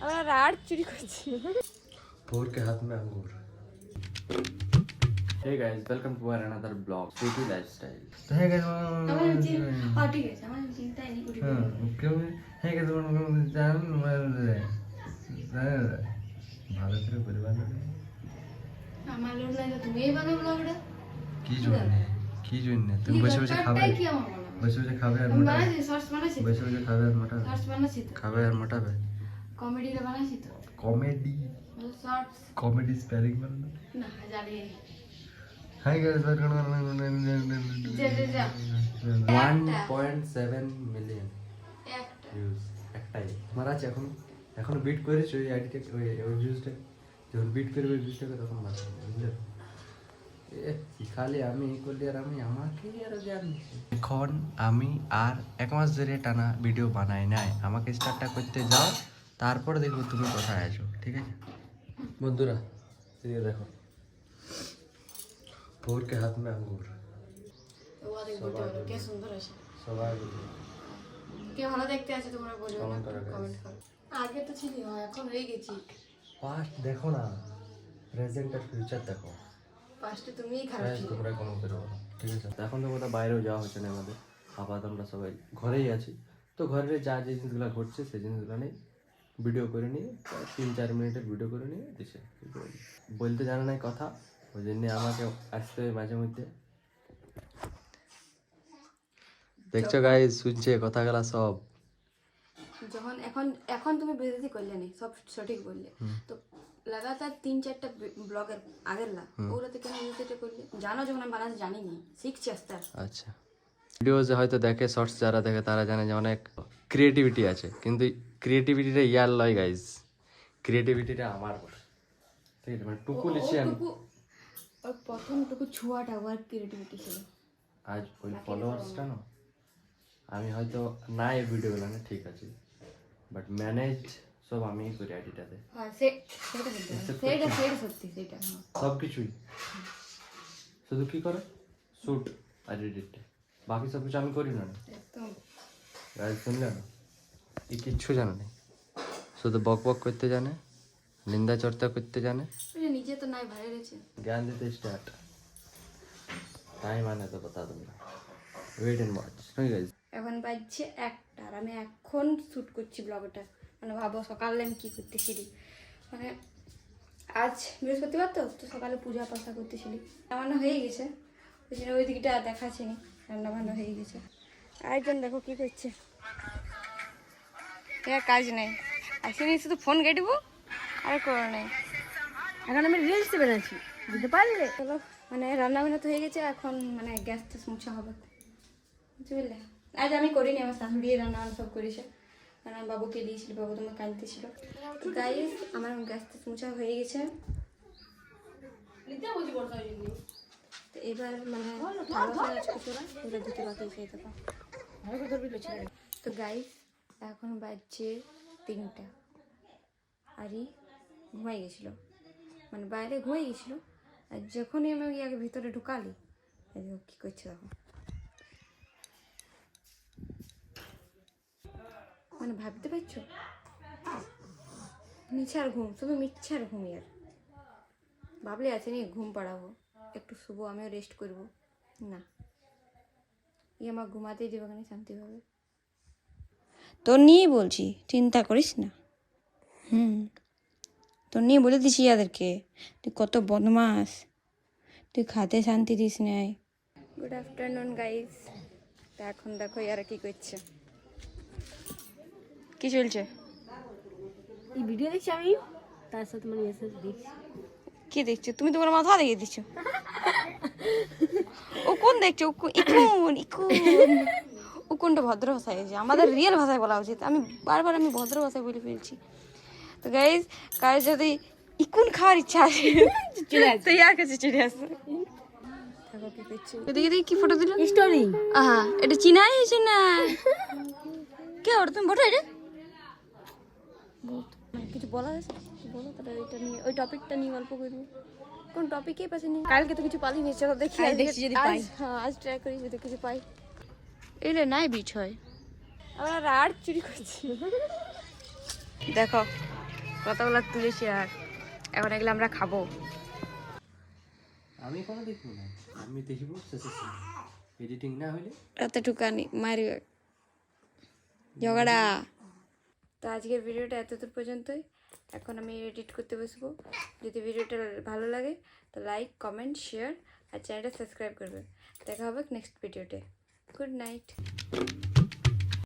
আমরা রাড চুরি করছি। फोर के हाथ में अंगूर। Hey guys, welcome to our another vlog, City Lifestyle. तो है guys, हाँ ठीक है, हमारी चिंता नहीं कुछ। क्यों है guys, जान ভালো করে পরিবার আমার লোক নাই তো তুমিই বানাও ব্লগটা। কি জন্য তুমি বসে বসে খাবে, কি আমার বলো, বসে বসে খাবে আর আমি মোটা বানাইছি, শর্টস বানাইছি, বসে বসে খাবে আর মোটা শর্টস বানাইছি তো, খাবে আর মোটাবে। কমেডি রে বানাইছি তো, কমেডি শর্টস কমেডি স্পেলিং বানানো না জানি। হাই গাইস, যা যা যা 1.7 মিলিয়ন একটা ভিউজ একটাই আমার আছে। এখন বিট করেছে ওই আইডিটা, ওই ভিউজটা যখন বিট করবে ওই ভিউজটাকে তখন মারবে, বুঝলে? খালি আমি করলি আর আমি আমাকে আর জানি। এখন আমি আর এক মাস ধরে টানা ভিডিও বানাই নাই, আমাকে স্টার্টটা করতে যাও, তারপর দেখবো তুমি কোথায় আছো, ঠিক আছে বন্ধুরা? এদিকে দেখো, फोर के हाथ में अंगूर। ওয়া দেখো তো কে সুন্দর আছে, সবাই কে ভালো দেখতে আছে তোমরা বলো, কমেন্ট করো, কমেন্ট করো। আগে তো ছিলি, এখন হয়ে গেছি। পাস্ট দেখো না, প্রেজেন্ট আর ফিউচার দেখো। ফার্স্টে তুমিই খারাপ ছিলে। তোমরা কমেন্ট করো, ঠিক আছে? এখন তো কোথাও বাইরেও যাওয়া হচ্ছে না আমাদের, আপাতত আমরা সবাই ঘরেই আছি। তো ঘরে যা যে জিনিসগুলো ঘটছে সেই জিনিসগুলো নিয়ে ভিডিও করে নিয়ে 3-4 মিনিটের ভিডিও করে নিয়ে দিছে। বলতে জানা নাই কথা, ওই জন্যে আমাকে আসতে হয় মাঝে মধ্যে। দেখছো গাইস, শুনছে কথাগুলা সব। যখন এখন তুমি বেজতি করলে না, সব সঠিক বললে তো। লাগাতার 3-4টা ব্লগের আগের না, ওগুলোতে কেন বেজতি করলে? জানো যখন আমি বানাতে জানি না, শিখছি আস্তে আস্তে। আচ্ছা, ভিডিও যে হয়তো দেখে, শর্টস যারা দেখে তারা জানে যে অনেক ক্রিয়েটিভিটি আছে, কিন্তু ক্রিয়েটিভিটিটা ইয়ার লয় গাইস, ক্রিয়েটিভিটিটা আমার বলে, ঠিক আছে? মানে টুকু লিখছি আমি। ওর প্রথমটুকু ছোঁয়াটা ওর ক্রিয়েটিভিটি ছিল। আজ ওই ফলোয়ার্সটা না, আমি হয়তো না এই ভিডিওগুলো না, ঠিক আছে, বাট ম্যানেজ সব আমি করি আইডিটাতে। হ্যাঁ সেটা সত্যি, সেটা সব কিছুই শুধু কি করে শুট আর এডিট, বাকি সব কিছু আমি করি না। একদম গাইজ শুনলে না, এই কিচ্ছু জানে না, শুধু বক বক করতে জানে, নিন্দা চর্চা করতে জানে, নিজে তো নাই ভাই রয়েছে। জ্ঞান দিতে স্টার্ট টাইম আনে তো বতা তোমরা, ওয়েট এন্ড ওয়াচ। ঠিক আছে, এখন বাজছে 1টা আর আমি এখন শ্যুট করছি ব্লগটা। মানে ভাবো সকালে আমি কী করতেছিলি, মানে আজ বৃহস্পতিবার তো সকালে পূজা পাশা করতেছিলি। রান্না হয়ে গেছে, ওই জন্য ওই দিকটা দেখাচ্ছি নি, রান্না বান্না হয়ে গেছে। আরেকজন দেখো কী করছে, কাজ নেই, আসেনি শুধু ফোন কেটবো আর করো নেই। এখন আমি রিলস বেড়াচ্ছি, বুঝতে পারলে? চলো, মানে রান্না বান্না তো হয়ে গেছে, এখন মানে গ্যাস ট্যাস মুছা হবে, বুঝতে পারলে? আজ আমি করিনি, আমার শাশুড়ি রান্না সব করেছে, কারণ বাবুকে দিয়েছিল, বাবু তোমার কাঁদতেছিল। তো গাইস আমার গ্যাস ট্যাস মুছা হয়ে গেছে। তো এবার মানে ধুতে বাকি সেই দেখো। তো গাইস এখন বাজছে 3টা, আরই ঘুমাই গেছিলো, মানে বাইরে ঘুমাই গেছিলো। আর যখনই আমি আগে ভিতরে ঢুকালি, কী করছে দেখো, মানে ভাবতে পারছো মিছার ঘুম, শুধু মিছার ঘুম। আর ভাবলে আছে নি ঘুম পাড়াবো, একটু শুবো, আমিও রেস্ট করব না, আমার ঘুমাতেই দেবে কেন শান্তিভাবে। তোর নিয়ে বলছি, চিন্তা করিস না। তোর নিয়ে বলে দিছি ইয়াদেরকে, তুই কত বদমাস, তুই খাতে শান্তি দিস নাই। Good afternoon guys. তা এখন দেখো ইয়ারা কি করছে, কি চলছে? এই ভিডিও দেখছি আমি, তার সাথে মানে এসে দেখছি। কি দেখছো তুমি? তোমার মাথা দেখিয়ে দিচ্ছ। ও কোন দেখছো? কোনটা ভদ্র ভাষায় আছে, আমাদের রিয়েল ভাষায় বলা উচিত। আমি বারবার ভদ্র ভাষায় বলে ফেলছি। তো গাইজ কার যদি ইকুন খাওয়ার ইচ্ছা আছে তো ইয়ার কাছে চলে আসবে। এদিকে দেখি কি ফটো দিল, স্টোরি। আহা, এটা চিনাই হয়েছে না? কে ওটা? তুমি বটো এটা কিছু বলা আছে বলো, তাহলে ওইটা নিয়ে, ওই টপিকটা নিয়ে গল্প করবো। কোন টপিকে পাশে নিয়ে? কালকে তো কিছু পালিনি, চলো দেখি দেখছি যদি পাই। হ্যাঁ আজ ট্রাই করি যদি কিছু পাই। এটা নাই বিচ হয়, আমরা রাড চুরি করছি। দেখো কতগুলো তুলেছি আর এখন এগুলো আমরা খাবো। আমি কোনো দেখবো না, আমি দেখবো শেষে এডিটিং না হলে। রাতে টুকানি মারি ঝগড়া। তো আজকের ভিডিওটা এতদূর পর্যন্তই। এখন আমি এডিট করতে বসবো। যদি ভিডিওটা ভালো লাগে তো লাইক, কমেন্ট, শেয়ার আর চ্যানেলটা সাবস্ক্রাইব করবেন। দেখা হবে নেক্সট ভিডিওতে। Good night.